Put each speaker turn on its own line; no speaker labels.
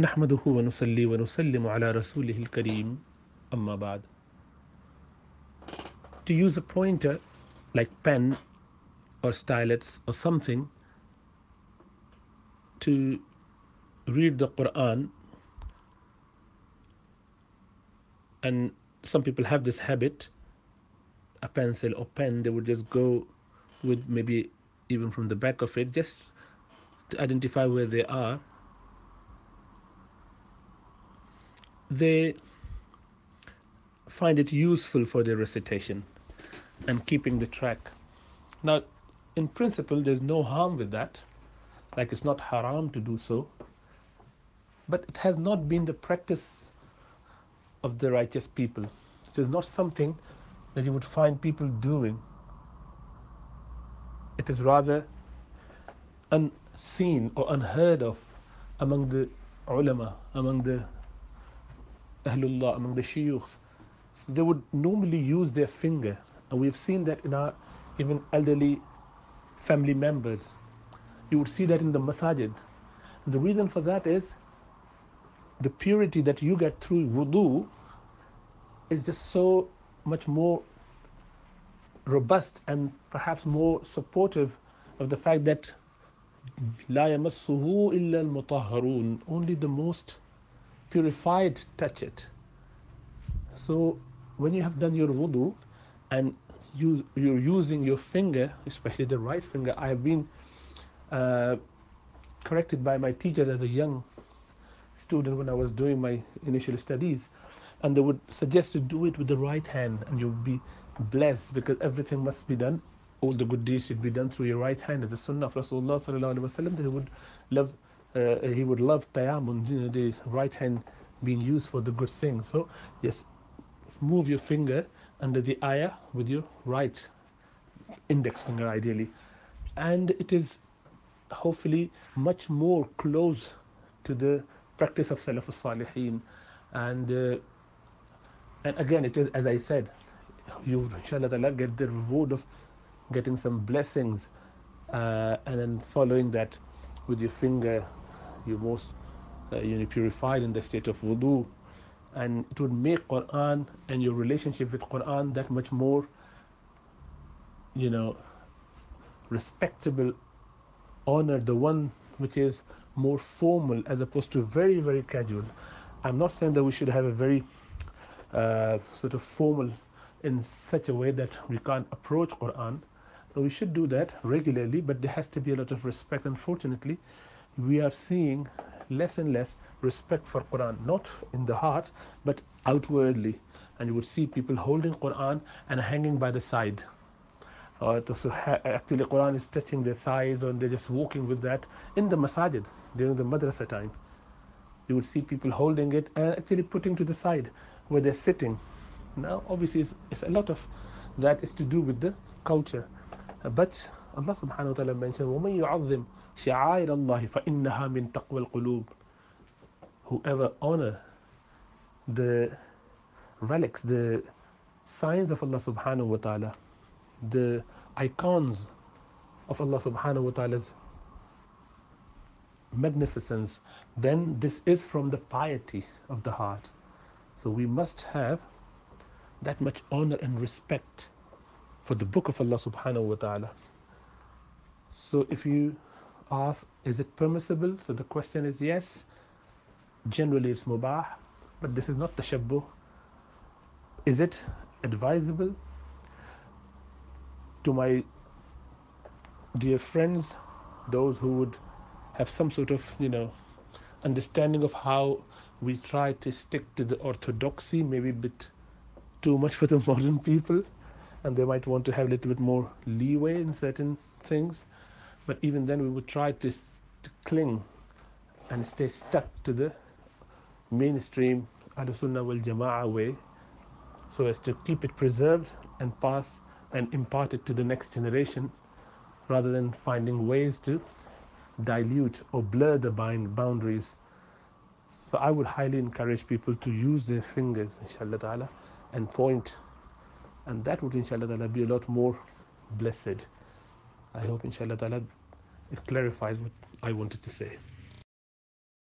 نحمده ونصلي ونسلم على رسوله الكريم أما بعد. To use a pointer like pen or stylus or something to read the Quran, and some people have this habit, a pencil or pen, they would just go with maybe even from the back of it just to identify where they are. They find it useful for their recitation and keeping the track. Now, in principle, there's no harm with that, like it's not haram to do so, but it has not been the practice of the righteous people. It is not something that you would find people doing. It is rather unseen or unheard of among the ulama, among the ahlullah, among the shuyukhs. So they would normally use their finger, and we've seen that in our even elderly family members. You would see that in the masajid. The reason for that is the purity that you get through wudu is just so much more robust and perhaps more supportive of the fact that لا يمسه إلا المطهرون, only the most purified touch it. So when you have done your wudu and you're using your finger, especially the right finger, I have been corrected by my teachers as a young student when I was doing my initial studies, and they would suggest to do it with the right hand, and you'll be blessed because everything must be done. All the good deeds should be done through your right hand, as the Sunnah of Rasulullah sallallahu alaihi wasallam. He would love tayammum, the right hand being used for the good things. So yes, move your finger under the ayah with your right index finger ideally, and it is hopefully much more close to the practice of Salaf al-Salihin. And again, it is, as I said, you inshallah get the reward of getting some blessings, and then following that with your finger, you're most purified in the state of wudu, and it would make Quran and your relationship with Quran that much more respectable, honor, the one which is more formal as opposed to very, very casual. I'm not saying that we should have a very sort of formal in such a way that we can't approach Quran. We should do that regularly, but there has to be a lot of respect. Unfortunately, we are seeing less and less respect for Quran, not in the heart, but outwardly. And you would see people holding Quran and hanging by the side. Actually, Quran is touching their thighs, or they're just walking with that in the masajid during the madrasa time. You would see people holding it and actually putting to the side where they're sitting. Now, obviously, it's a lot of that is to do with the culture. But Allah subhanahu wa ta'ala mentioned, وَمَن يُعَظِّمْ شَعَائِرَ اللَّهِ فَإِنَّهَا مِن تَقْوَى الْقُلُوبِ. Whoever honor the relics, the signs of Allah subhanahu wa ta'ala, the icons of Allah subhanahu wa ta'ala's magnificence, then this is from the piety of the heart. So we must have that much honor and respect for the book of Allah subhanahu wa ta'ala. So if you ask, is it permissible? So the question is yes. Generally it's mubah, but this is not tashabbuh. Is it advisable? To my dear friends, those who would have some sort of understanding of how we try to stick to the orthodoxy, maybe a bit too much for the modern people, and they might want to have a little bit more leeway in certain things, but even then we would try to cling and stay stuck to the mainstream Ahl-Sunnah wal Jama'ah way, so as to keep it preserved and pass and impart it to the next generation, rather than finding ways to dilute or blur the boundaries. So I would highly encourage people to use their fingers, inshallah ta'ala, and point, and that would inshallah ta'ala be a lot more blessed. I hope inshallah ta'ala it clarifies what I wanted to say.